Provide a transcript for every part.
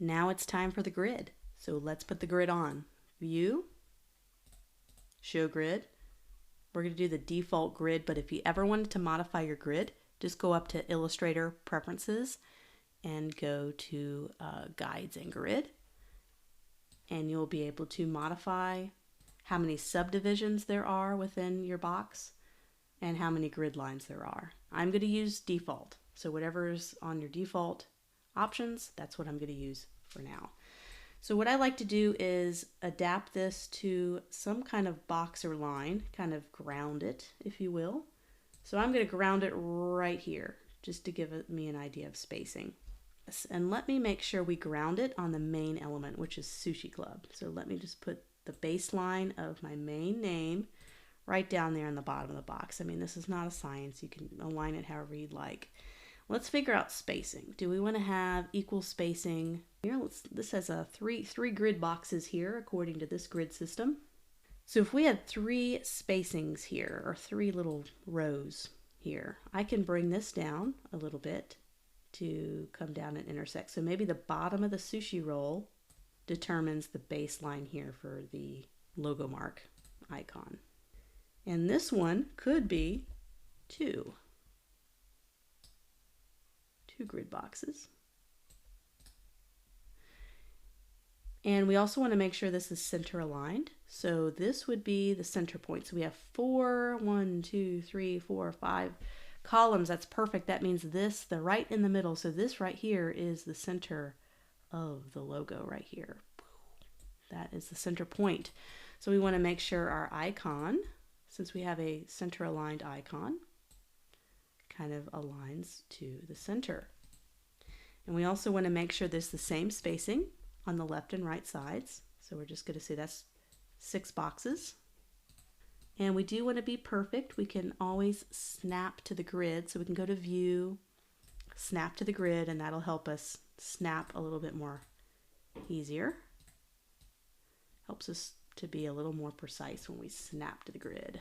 Now it's time for the grid. So let's put the grid on. View, show grid. We're going to do the default grid, but if you ever wanted to modify your grid, just go up to Illustrator Preferences and go to Guides and Grid. And you'll be able to modify how many subdivisions there are within your box and how many grid lines there are. I'm going to use default. So whatever's on your default options, that's what I'm going to use for now. So what I like to do is adapt this to some kind of box or line, kind of ground it, if you will. So I'm going to ground it right here, just to give me an idea of spacing. And let me make sure we ground it on the main element, which is Sushi Club. So let me just put the baseline of my main name right down there in the bottom of the box. I mean, this is not a science. You can align it however you'd like. Let's figure out spacing. Do we want to have equal spacing? Here, this has three grid boxes here according to this grid system. So if we had 3 spacings here, or 3 little rows here, I can bring this down a little bit to come down and intersect. So maybe the bottom of the sushi roll determines the baseline here for the logo mark icon. And this one could be 2 grid boxes. And we also want to make sure this is center aligned. So this would be the center point. So we have 4, 5 columns. That's perfect. That means this, the right in the middle. So this right here is the center of the logo right here. That is the center point. So we want to make sure our icon, since we have a center aligned icon, kind of aligns to the center. And we also want to make sure there's the same spacing on the left and right sides. So we're just going to say that's 6 boxes. And we do want to be perfect. We can always snap to the grid. So we can go to View, snap to the grid, and that'll help us snap a little bit more easier. Helps us to be a little more precise when we snap to the grid.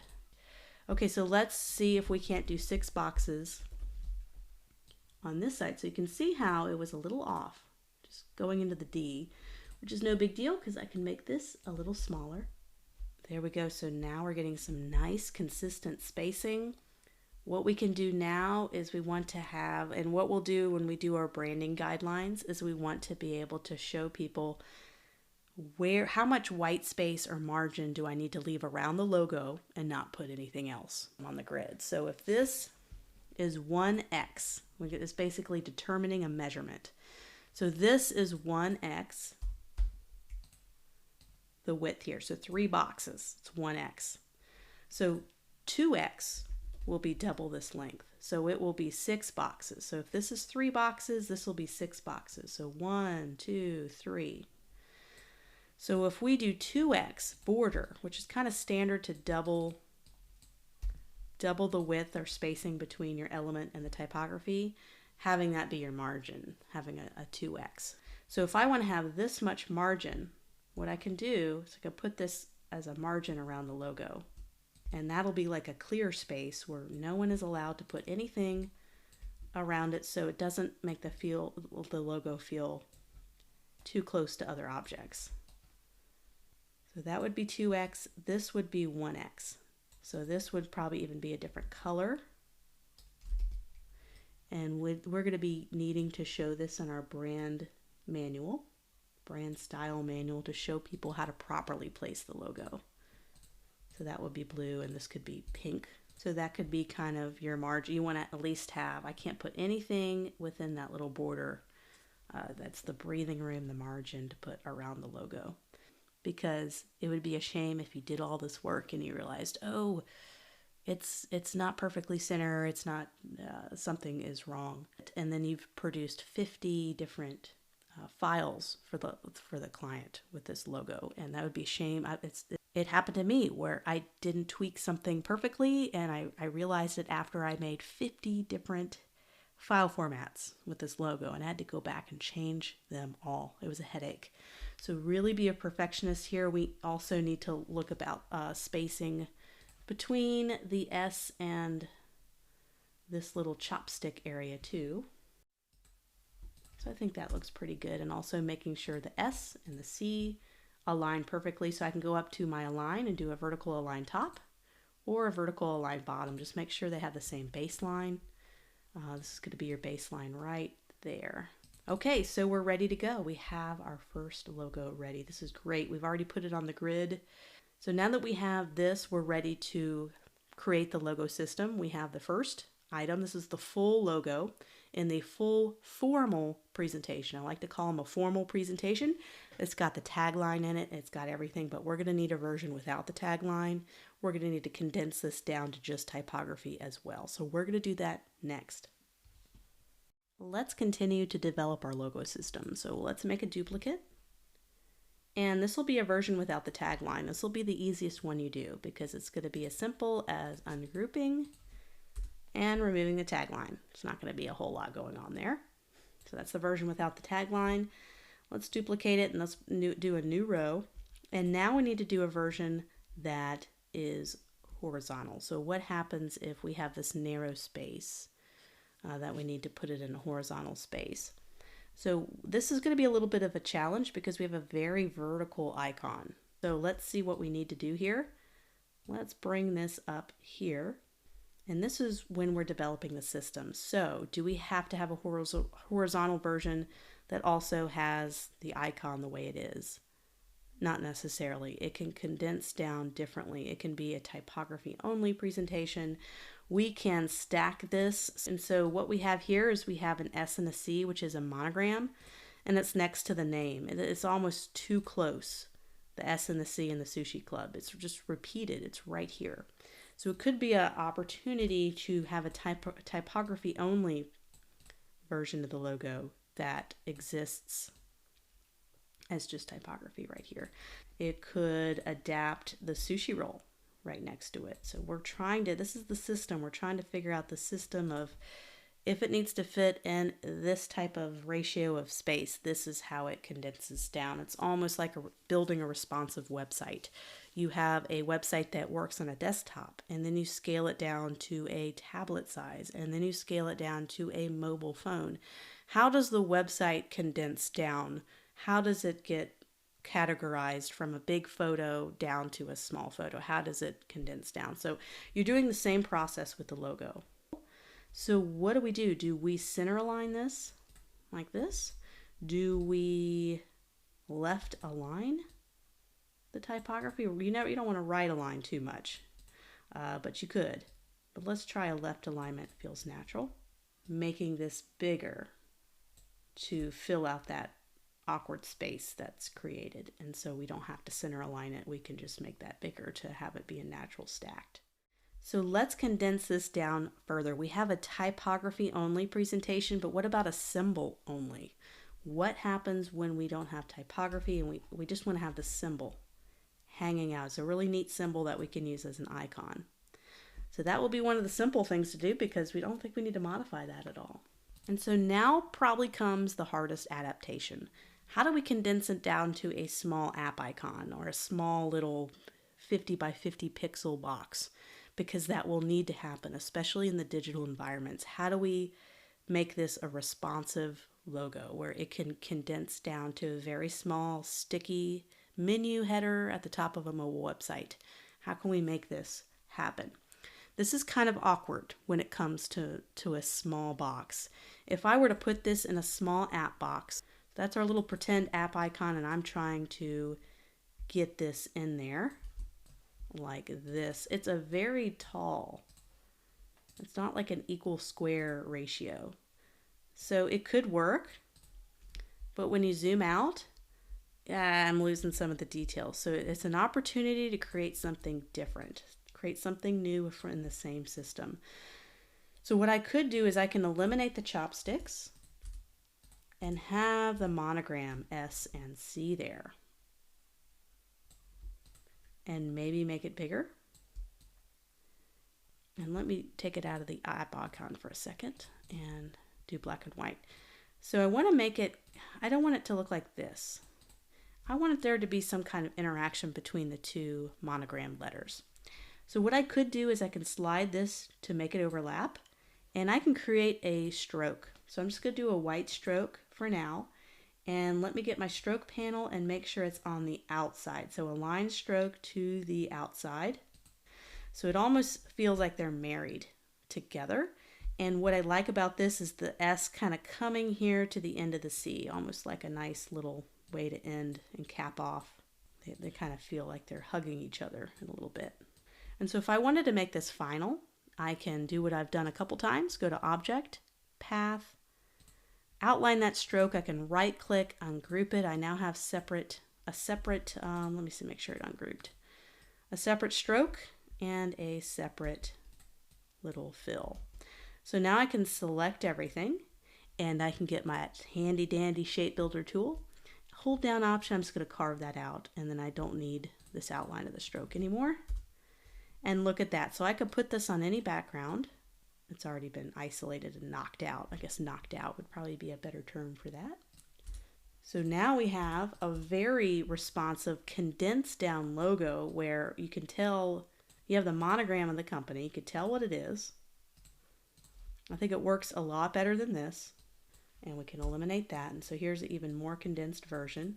Okay, so let's see if we can't do 6 boxes on this side. So you can see how it was a little off, just going into the D, which is no big deal because I can make this a little smaller. There we go. So now we're getting some nice consistent spacing. What we can do now is we want to have, and what we'll do when we do our branding guidelines is we want to be able to show people how much white space or margin do I need to leave around the logo and not put anything else on the grid. So if this is 1x, it's basically determining a measurement. So this is 1x, the width here. So 3 boxes, it's 1x. So 2x will be double this length. So it will be 6 boxes. So if this is 3 boxes, this will be 6 boxes. So 1, 2, 3. So if we do 2x border, which is kind of standard to double the width or spacing between your element and the typography, having that be your margin, having a 2x. So if I want to have this much margin, what I can do is I can put this as a margin around the logo. And that'll be like a clear space where no one is allowed to put anything around it, so it doesn't make the logo feel too close to other objects. So that would be 2x, this would be 1x. So this would probably even be a different color. And we're going to be needing to show this in our brand manual, brand style manual, to show people how to properly place the logo. So that would be blue, and this could be pink. So that could be kind of your margin. You want to at least have, I can't put anything within that little border. That's the breathing room, the margin to put around the logo. Because it would be a shame if you did all this work and you realized, oh, it's not perfectly center, it's not, something is wrong. And then you've produced 50 different files for the client with this logo, and that would be a shame. It happened to me where I didn't tweak something perfectly, and I realized it after I made 50 different file formats with this logo, and I had to go back and change them all. It was a headache. So really be a perfectionist here. We also need to look about spacing between the S and this little chopstick area too. So I think that looks pretty good. And also making sure the S and the C align perfectly, so I can go up to my align and do a vertical align top or a vertical align bottom. Just make sure they have the same baseline. This is going to be your baseline right there. Okay, so we're ready to go. We have our first logo ready. This is great. We've already put it on the grid. So now that we have this, we're ready to create the logo system. We have the first item. This is the full logo in the full formal presentation. I like to call them a formal presentation. It's got the tagline in it. It's got everything, but we're going to need a version without the tagline. We're going to need to condense this down to just typography as well. So we're going to do that next. Let's continue to develop our logo system. So let's make a duplicate. And this will be a version without the tagline. This will be the easiest one you do because it's going to be as simple as ungrouping and removing the tagline. It's not going to be a whole lot going on there. So that's the version without the tagline. Let's duplicate it and let's do a new row. And now we need to do a version that is horizontal. So what happens if we have this narrow space that we need to put it in a horizontal space? So this is going to be a little bit of a challenge because we have a very vertical icon. So let's see what we need to do here. Let's bring this up here. And this is when we're developing the system. So do we have to have a horizontal version that also has the icon the way it is? Not necessarily. It can condense down differently. It can be a typography only presentation. We can stack this. And so what we have here is we have an S and a C, which is a monogram, and it's next to the name. It's almost too close. The S and the C in the Sushi Club. It's just repeated. It's right here. So it could be an opportunity to have a typography only version of the logo that exists as just typography right here. It could adapt the sushi roll right next to it. So we're trying to, this is the system, we're trying to figure out the system of if it needs to fit in this type of ratio of space, this is how it condenses down. It's almost like building a responsive website. You have a website that works on a desktop, and then you scale it down to a tablet size, and then you scale it down to a mobile phone. How does the website condense down? How does it get categorized from a big photo down to a small photo? How does it condense down? So you're doing the same process with the logo. So what do? Do we center align this like this? Do we left align the typography? You don't want to right align too much, but you could. But let's try a left alignment. Feels natural. Making this bigger to fill out that awkward space that's created. And so we don't have to center align it. We can just make that bigger to have it be a natural stacked. So let's condense this down further. We have a typography only presentation, but what about a symbol only? What happens when we don't have typography and we just want to have the symbol hanging out? It's a really neat symbol that we can use as an icon. So that will be one of the simple things to do because we don't think we need to modify that at all. And so now probably comes the hardest adaptation. How do we condense it down to a small app icon or a small little 50 by 50 pixel box? Because that will need to happen, especially in the digital environments. How do we make this a responsive logo where it can condense down to a very small, sticky menu header at the top of a mobile website? How can we make this happen? This is kind of awkward when it comes to a small box. If I were to put this in a small app box, that's our little pretend app icon, and I'm trying to get this in there like this. It's a very tall. It's not like an equal square ratio. So it could work, but when you zoom out, I'm losing some of the details. So it's an opportunity to create something different, create something new in the same system. So what I could do is I can eliminate the chopsticks and have the monogram S and C there. And maybe make it bigger. And let me take it out of the app icon for a second and do black and white. So I want to make it, I don't want it to look like this. I want there to be some kind of interaction between the two monogram letters. So what I could do is I can slide this to make it overlap, and I can create a stroke. So I'm just going to do a white stroke for now. And let me get my stroke panel and make sure it's on the outside. So align stroke to the outside. So it almost feels like they're married together. And what I like about this is the S kind of coming here to the end of the C, almost like a nice little way to end and cap off. They kind of feel like they're hugging each other a little bit. And so if I wanted to make this final, I can do what I've done a couple times, go to Object, Path, outline that stroke. I can right click, ungroup it. I now have a separate, let me see, make sure it ungrouped. A separate stroke and a separate little fill. So now I can select everything and I can get my handy dandy shape builder tool. Hold down Option, I'm just going to carve that out, and then I don't need this outline of the stroke anymore. And look at that. So I could put this on any background. It's already been isolated and knocked out. I guess knocked out would probably be a better term for that. So now we have a very responsive condensed down logo where you can tell you have the monogram of the company. You can tell what it is. I think it works a lot better than this, and we can eliminate that. And so here's an even more condensed version.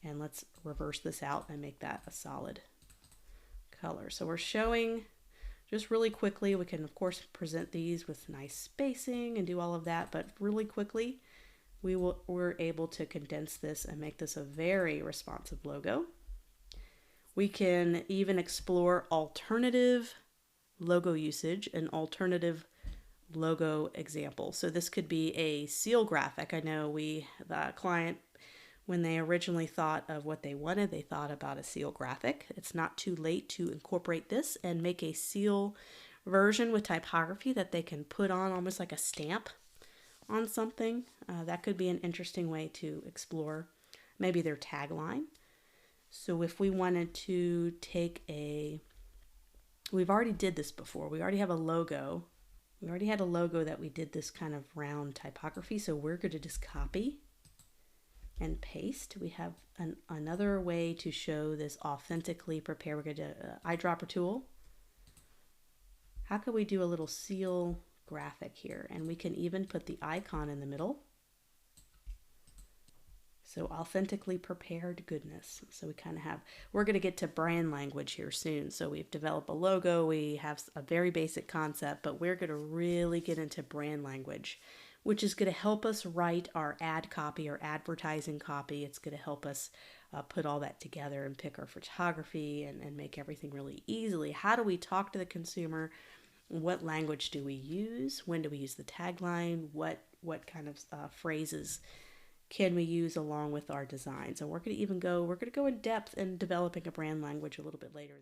And let's reverse this out and make that a solid color. So we're showing just really quickly, we can of course present these with nice spacing and do all of that, but really quickly we're able to condense this and make this a very responsive logo. We can even explore alternative logo usage and alternative logo examples. So this could be a seal graphic. I know the client, when they originally thought of what they wanted, they thought about a seal graphic. It's not too late to incorporate this and make a seal version with typography that they can put on almost like a stamp on something. That could be an interesting way to explore maybe their tagline. So if we wanted to take we've already did this before. We already have a logo. We already had a logo that we did this kind of round typography. So we're going to just copy and paste. We have another way to show this authentically prepared. We're going to eyedropper tool. How could we do a little seal graphic here? And we can even put the icon in the middle. So authentically prepared goodness. So we kind of we're going to get to brand language here soon. So we've developed a logo. We have a very basic concept, but we're going to really get into brand language, which is going to help us write our ad copy or advertising copy. It's going to help us put all that together and pick our photography and make everything really easily. How do we talk to the consumer? What language do we use? When do we use the tagline? What kind of phrases can we use along with our designs? And we're going to go in depth in developing a brand language a little bit later.